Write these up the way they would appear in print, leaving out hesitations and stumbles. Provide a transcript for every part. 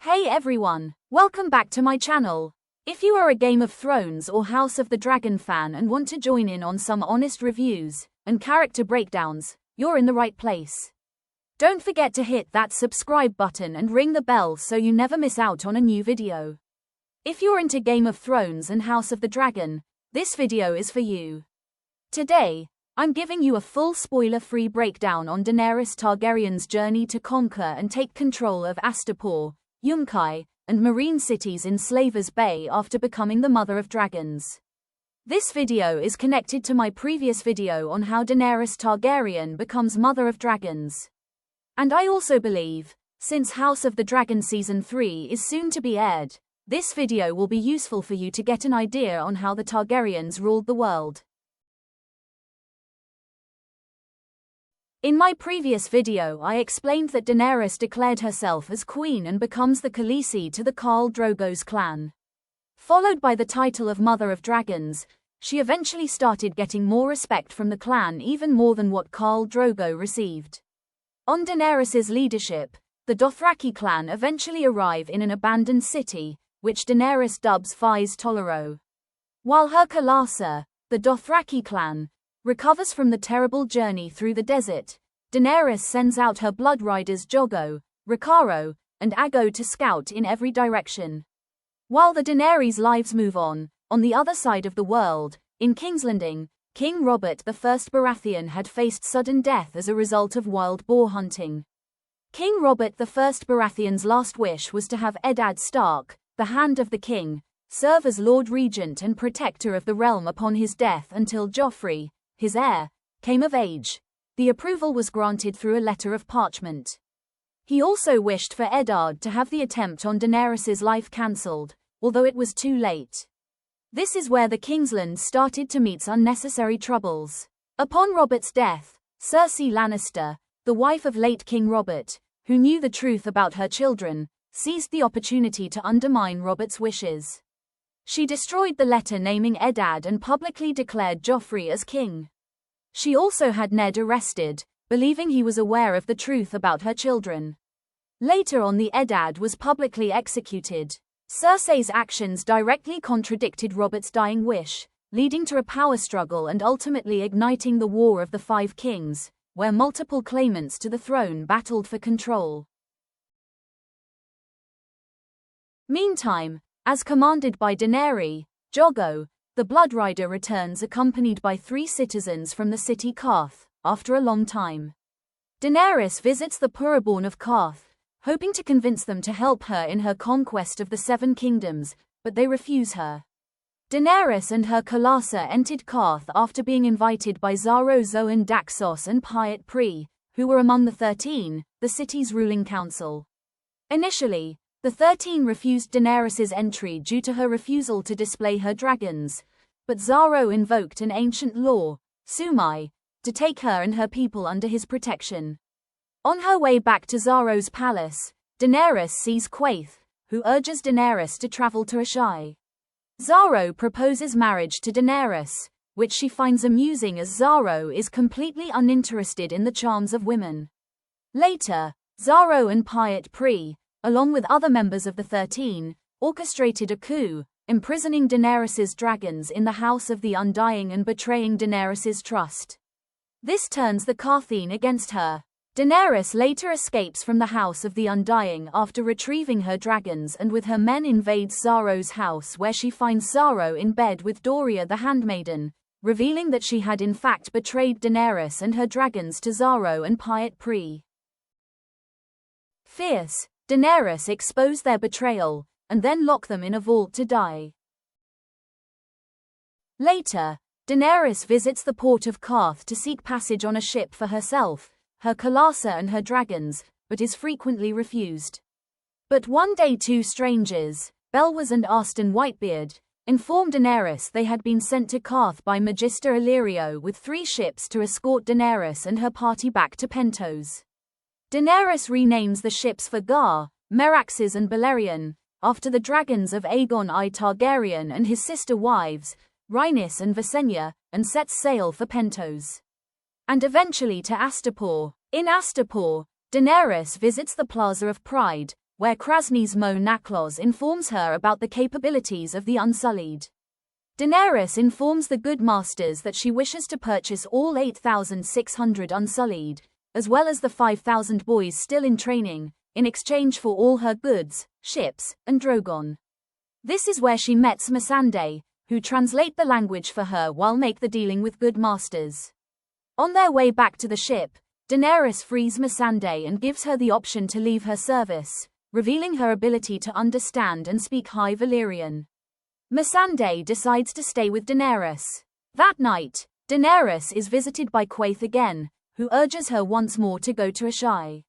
Hey everyone, welcome back to my channel. If you are a Game of Thrones or House of the Dragon fan and want to join in on some honest reviews and character breakdowns, you're in the right place. Don't forget to hit that subscribe button and ring the bell so you never miss out on a new video. If you're into Game of Thrones and House of the Dragon, this video is for you. Today, I'm giving you a full spoiler-free breakdown on Daenerys Targaryen's journey to conquer and take control of Astapor, Yunkai, and Meereen cities in Slaver's Bay after becoming the Mother of Dragons. This video is connected to my previous video on how Daenerys Targaryen becomes Mother of Dragons. And I also believe, since House of the Dragon Season 3 is soon to be aired, this video will be useful for you to get an idea on how the Targaryens ruled the world. In my previous video I explained that Daenerys declared herself as queen and becomes the Khaleesi to the Khal Drogo's clan. Followed by the title of Mother of Dragons, she eventually started getting more respect from the clan, even more than what Khal Drogo received. On Daenerys's leadership, the Dothraki clan eventually arrive in an abandoned city, which Daenerys dubs Fais Tolero. While her Khalasa, the Dothraki clan, recovers from the terrible journey through the desert, Daenerys sends out her blood riders Jogo, Ricaro, and Aggo to scout in every direction. While the Daenerys' lives move on the other side of the world, in King's Landing, King Robert I Baratheon had faced sudden death as a result of wild boar hunting. King Robert I Baratheon's last wish was to have Eddard Stark, the Hand of the King, serve as Lord Regent and protector of the realm upon his death until Joffrey, his heir, came of age. The approval was granted through a letter of parchment. He also wished for Eddard to have the attempt on Daenerys' life cancelled, although it was too late. This is where the Kingsland started to meet unnecessary troubles. Upon Robert's death, Cersei Lannister, the wife of late King Robert, who knew the truth about her children, seized the opportunity to undermine Robert's wishes. She destroyed the letter naming Eddard and publicly declared Joffrey as king. She also had Ned arrested, believing he was aware of the truth about her children. Later on, the Eddard was publicly executed. Cersei's actions directly contradicted Robert's dying wish, leading to a power struggle and ultimately igniting the War of the Five Kings, where multiple claimants to the throne battled for control. Meantime, as commanded by Daenerys, Jogo, the Bloodrider returns accompanied by 3 citizens from the city Qarth, after a long time. Daenerys visits the Pureborn of Qarth, hoping to convince them to help her in her conquest of the 7 kingdoms, but they refuse her. Daenerys and her Khalasa entered Qarth after being invited by Xaro Xhoan Daxos and Pyat Pri, who were among the 13, the city's ruling council. Initially, the 13 refused Daenerys' entry due to her refusal to display her dragons, but Xaro invoked an ancient law, Sumai, to take her and her people under his protection. On her way back to Xaro's palace, Daenerys sees Quaithe, who urges Daenerys to travel to Asshai. Xaro proposes marriage to Daenerys, which she finds amusing as Xaro is completely uninterested in the charms of women. Later, Xaro and Pyat Pri, along with other members of the 13, orchestrated a coup, imprisoning Daenerys' dragons in the House of the Undying and betraying Daenerys' trust. This turns the Qartheen against her. Daenerys later escapes from the House of the Undying after retrieving her dragons and with her men invades Xaro's house, where she finds Xaro in bed with Doria the Handmaiden, revealing that she had in fact betrayed Daenerys and her dragons to Xaro and Pyat Pri. Fierce, Daenerys expose their betrayal, and then lock them in a vault to die. Later, Daenerys visits the port of Qarth to seek passage on a ship for herself, her Khalasa and her dragons, but is frequently refused. But one day 2 strangers, Belwas and Aston Whitebeard, informed Daenerys they had been sent to Qarth by Magister Illyrio with 3 ships to escort Daenerys and her party back to Pentos. Daenerys renames the ships for Gar, Meraxes and Balerion, after the dragons of Aegon I Targaryen and his sister wives, Rhaenys and Visenya, and sets sail for Pentos. And eventually to Astapor. In Astapor, Daenerys visits the Plaza of Pride, where Krasny's Mo Naklos informs her about the capabilities of the Unsullied. Daenerys informs the Good Masters that she wishes to purchase all 8,600 Unsullied, as well as the 5,000 boys still in training, in exchange for all her goods, ships, and Drogon. This is where she meets Missandei, who translate the language for her while make the dealing with Good Masters. On their way back to the ship, Daenerys frees Missandei and gives her the option to leave her service, revealing her ability to understand and speak High Valyrian. Missandei decides to stay with Daenerys. That night, Daenerys is visited by Quaithe again, who urges her once more to go to Asshai.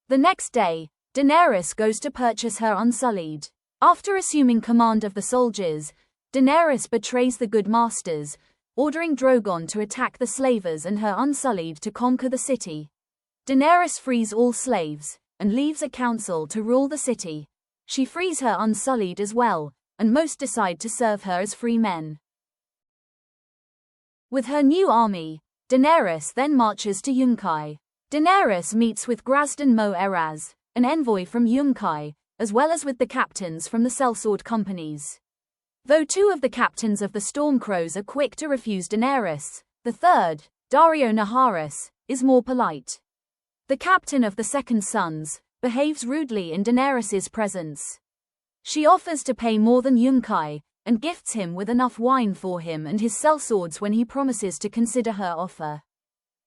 The next day, Daenerys goes to purchase her Unsullied. After assuming command of the soldiers, Daenerys betrays the Good Masters, ordering Drogon to attack the slavers and her Unsullied to conquer the city. Daenerys frees all slaves, and leaves a council to rule the city. She frees her Unsullied as well, and most decide to serve her as free men. With her new army, Daenerys then marches to Yunkai. Daenerys meets with Grasdan Mo Eraz, an envoy from Yunkai, as well as with the captains from the sellsword companies. Though two of the captains of the Stormcrows are quick to refuse Daenerys, the third, Daario Naharis, is more polite. The captain of the Second Sons behaves rudely in Daenerys's presence. She offers to pay more than Yunkai, and gifts him with enough wine for him and his sellswords when he promises to consider her offer.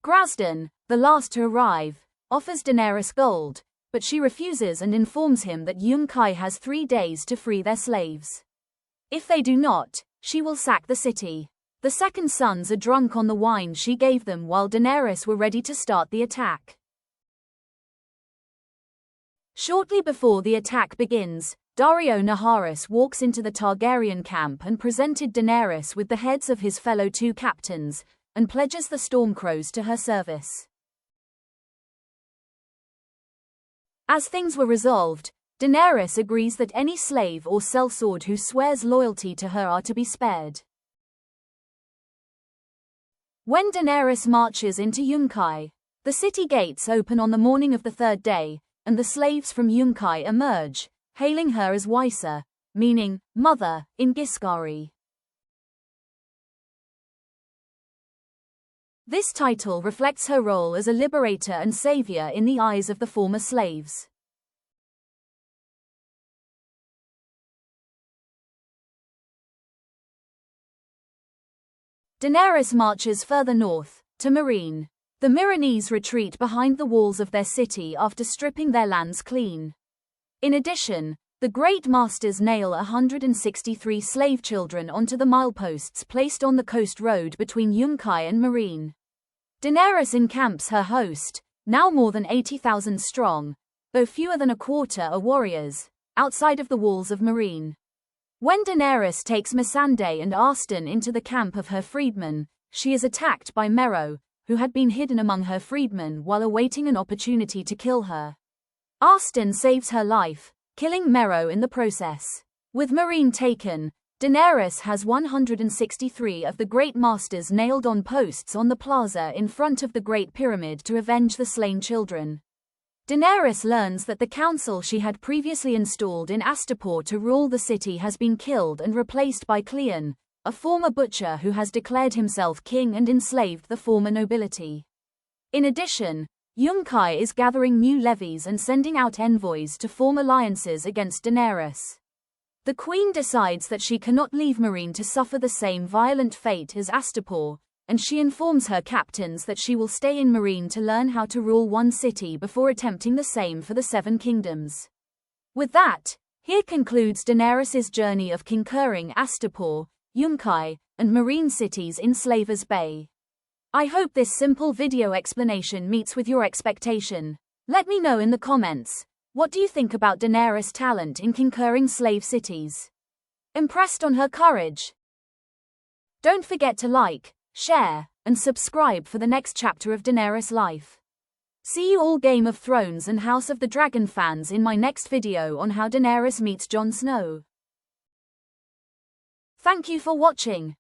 Grasdan, the last to arrive, offers Daenerys gold, but she refuses and informs him that Yunkai has 3 days to free their slaves. If they do not, she will sack the city. The Second Sons are drunk on the wine she gave them while Daenerys were ready to start the attack. Shortly before the attack begins, Daario Naharis walks into the Targaryen camp and presented Daenerys with the heads of his fellow 2 captains, and pledges the Stormcrows to her service. As things were resolved, Daenerys agrees that any slave or sellsword who swears loyalty to her are to be spared. When Daenerys marches into Yunkai, the city gates open on the morning of the 3rd day, and the slaves from Yunkai emerge, hailing her as Wysa, meaning mother, in Giscari. This title reflects her role as a liberator and savior in the eyes of the former slaves. Daenerys marches further north, to Meereen. The Meereenese retreat behind the walls of their city after stripping their lands clean. In addition, the Great Masters nail 163 slave children onto the mileposts placed on the coast road between Yunkai and Meereen. Daenerys encamps her host, now more than 80,000 strong, though fewer than a quarter are warriors, outside of the walls of Meereen. When Daenerys takes Missandei and Aston into the camp of her freedmen, she is attacked by Merrow, who had been hidden among her freedmen while awaiting an opportunity to kill her. Aston saves her life, killing Merrow in the process. With Meereen taken, Daenerys has 163 of the Great Masters nailed on posts on the plaza in front of the Great Pyramid to avenge the slain children. Daenerys learns that the council she had previously installed in Astapor to rule the city has been killed and replaced by Cleon, a former butcher who has declared himself king and enslaved the former nobility. In addition, Yunkai is gathering new levies and sending out envoys to form alliances against Daenerys. The queen decides that she cannot leave Meereen to suffer the same violent fate as Astapor, and she informs her captains that she will stay in Meereen to learn how to rule one city before attempting the same for the 7 kingdoms. With that, here concludes Daenerys' journey of conquering Astapor, Yunkai, and Meereen cities in Slavers Bay. I hope this simple video explanation meets with your expectation. Let me know in the comments, what do you think about Daenerys' talent in conquering slave cities? Impressed on her courage? Don't forget to like, share, and subscribe for the next chapter of Daenerys' life. See you all Game of Thrones and House of the Dragon fans in my next video on how Daenerys meets Jon Snow. Thank you for watching.